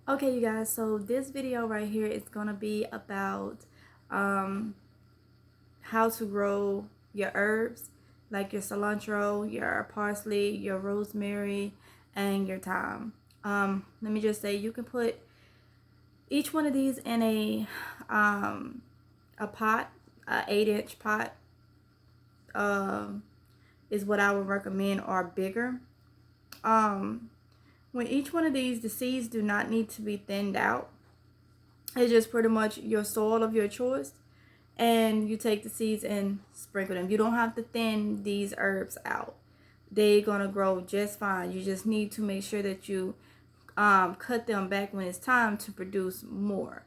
Okay, you guys, so this video right here is gonna be about how to grow your herbs, like your cilantro, your parsley, your rosemary, and your thyme. Let me just say, you can put each one of these in a pot, a 8-inch pot, um, is what I would recommend, or bigger. Um, when each one of these, the seeds do not need to be thinned out. It's just pretty much your soil of your choice, and you take the seeds and sprinkle them. You don't have to thin these herbs out. They're gonna grow just fine. You just need to make sure that you cut them back when it's time to produce more,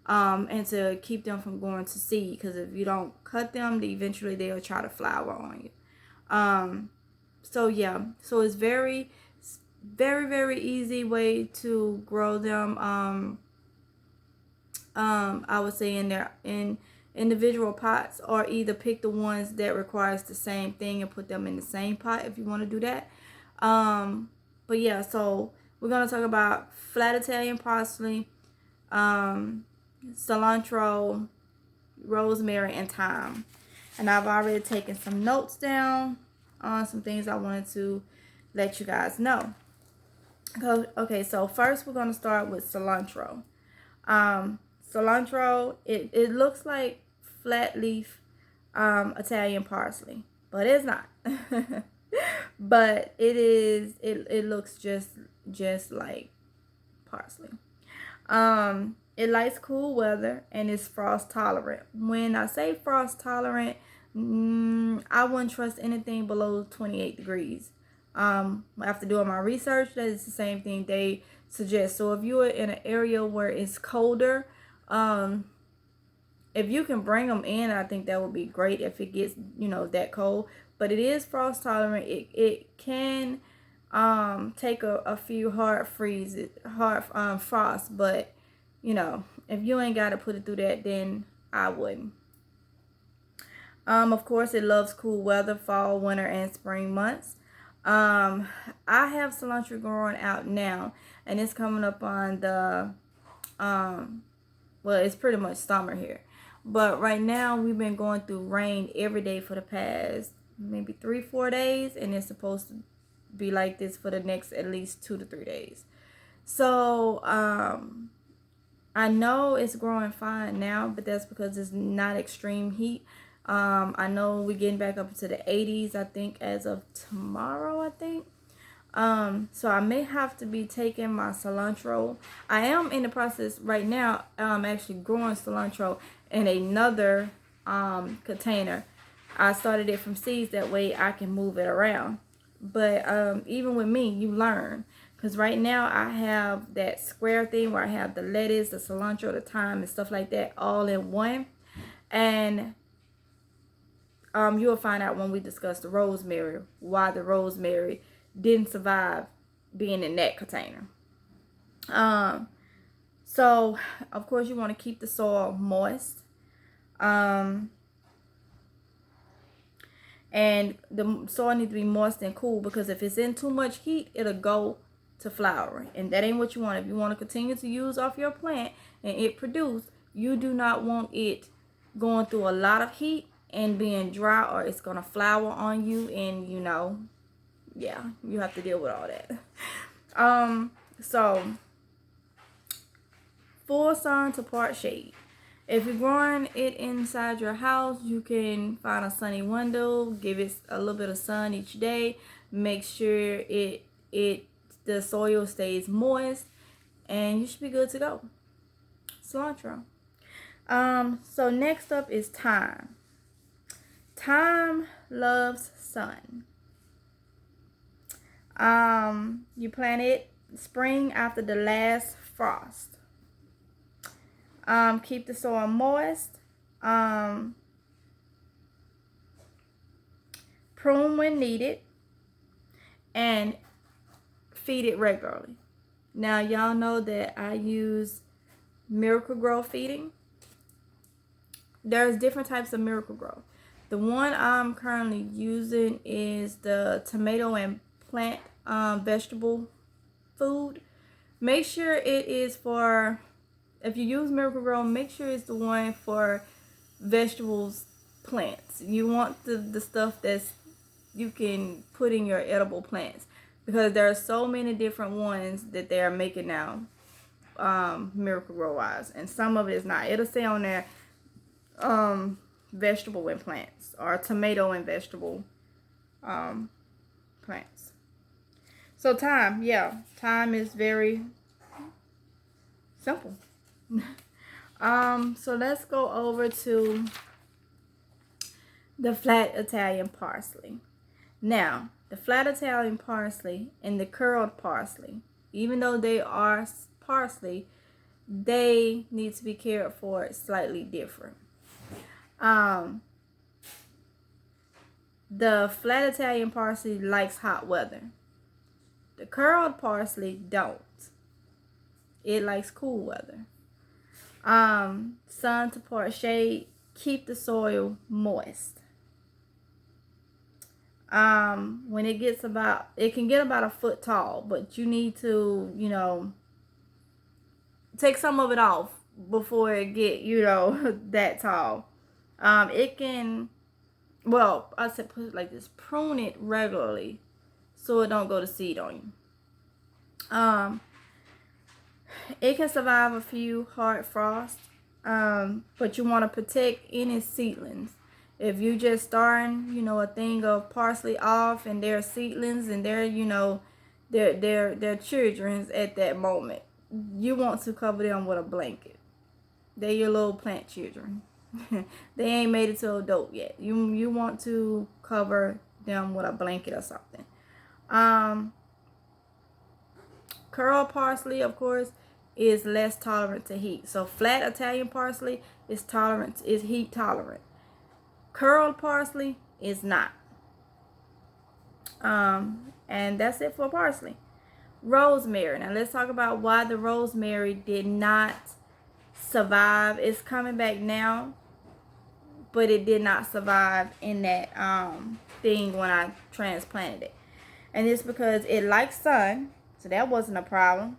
and to keep them from going to seed, because if you don't cut them, eventually they'll try to flower on you. So yeah, so it's very easy way to grow them. I would say in individual pots, or either pick the ones that requires the same thing and put them in the same pot if you want to do that. But yeah, so we're gonna talk about flat Italian parsley, cilantro, rosemary, and thyme. And I've already taken some notes down on some things I wanted to let you guys know. Okay, so first we're gonna start with cilantro. Cilantro, it looks like flat leaf Italian parsley, but it's not. But it looks just like parsley. It likes cool weather and is frost tolerant. When I say frost tolerant, I wouldn't trust anything below 28 degrees. After doing my research, that is the same thing they suggest. So if you are in an area where it's colder, if you can bring them in, I think that would be great if it gets, that cold. But it is frost tolerant. It can take a few hard frost, but if you ain't got to put it through that, then I wouldn't. Of course, it loves cool weather, fall, winter, and spring months. I have cilantro growing out now, and it's coming up on the well, it's pretty much summer here. But right now, we've been going through rain every day for the past maybe 3-4 days, and it's supposed to be like this for the next at least 2 to 3 days. So I know it's growing fine now, but that's because it's not extreme heat. I know we're getting back up to the 80s, I think, as of tomorrow, I think. So I may have to be taking my cilantro. I am in the process right now, actually growing cilantro in another container. I started it from seeds, that way I can move it around. But even with me, you learn. Because right now I have that square thing where I have the lettuce, the cilantro, the thyme, and stuff like that all in one. And you'll find out when we discuss the rosemary, why the rosemary didn't survive being in that container. So of course you want to keep the soil moist. And the soil needs to be moist and cool, because if it's in too much heat, it'll go to flowering, and that ain't what you want. If you want to continue to use off your plant and it produce, you do not want it going through a lot of heat and being dry, or it's gonna flower on you, and yeah, you have to deal with all that. So full sun to part shade. If you're growing it inside your house, you can find a sunny window, give it a little bit of sun each day, make sure the soil stays moist, and you should be good to go. Cilantro. So next up is thyme. Thyme loves sun. You plant it spring after the last frost. Keep the soil moist. Prune when needed, and feed it regularly. Now y'all know that I use Miracle-Gro feeding. There's different types of Miracle-Gro. The one I'm currently using is the tomato and plant vegetable food. Make sure it is for, if you use Miracle-Gro, make sure it's the one for vegetables, plants. You want the stuff that's you can put in your edible plants, because there are so many different ones that they are making now, Miracle-Gro wise, and some of it is not. It'll say on there vegetable and plants, or tomato and vegetable plants. So thyme, yeah, thyme is very simple. So let's go over to the flat Italian parsley. Now, the flat Italian parsley and the curled parsley, even though they are parsley, they need to be cared for slightly different. The flat Italian parsley likes hot weather. The curled parsley don't. It likes cool weather. Sun to part shade, keep the soil moist. When it gets about, it can get about a foot tall, but you need to, you know, take some of it off before it get, you know, that tall. It can, well, I said put it like this, prune it regularly so it don't go to seed on you. It can survive a few hard frosts, but you want to protect any seedlings. If you just starting, you know, a thing of parsley off and they're seedlings and they're, you know, they're children's at that moment, you want to cover them with a blanket. They're your little plant children. They ain't made it to adult yet. You want to cover them with a blanket or something. Curled parsley, of course, is less tolerant to heat. So flat Italian parsley is heat tolerant. Curled parsley is not. And that's it for parsley. Rosemary. Now let's talk about why the rosemary did not survive. It's coming back now, but it did not survive in that thing when I transplanted it. And it's because it likes sun, so that wasn't a problem.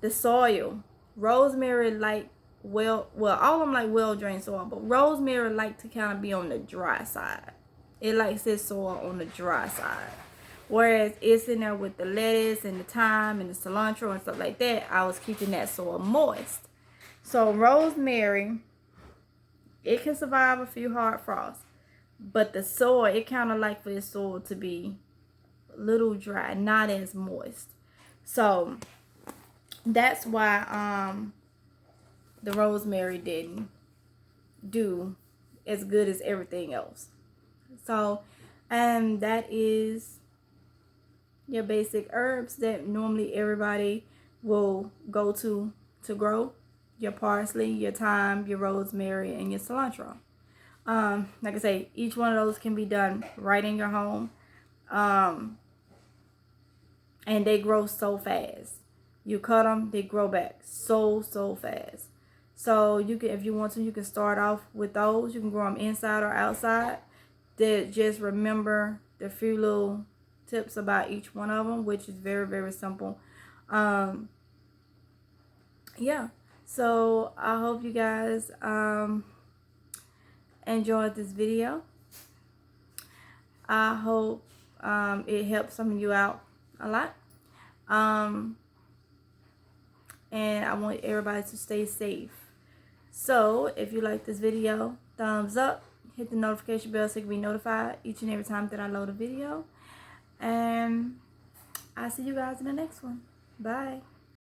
The soil, rosemary like all of them like well-drained soil, but rosemary like to kind of be on the dry side. It likes its soil on the dry side. Whereas it's in there with the lettuce and the thyme and the cilantro and stuff like that, I was keeping that soil moist. So rosemary, it can survive a few hard frosts, but the soil, it kind of like for the soil to be a little dry, not as moist. So that's why the rosemary didn't do as good as everything else. So that is your basic herbs that normally everybody will go to grow. Your parsley, your thyme, your rosemary, and your cilantro. Like I say, each one of those can be done right in your home. And they grow so fast. You cut them, they grow back so fast. So you can, if you want to, you can start off with those. You can grow them inside or outside. Just remember the few little tips about each one of them, which is very simple. Yeah. So I hope you guys enjoyed this video. I hope it helped some of you out a lot. And I want everybody to stay safe. So if you like this video, thumbs up, hit the notification bell so you can be notified each and every time that I load a video. And I'll see you guys in the next one. Bye.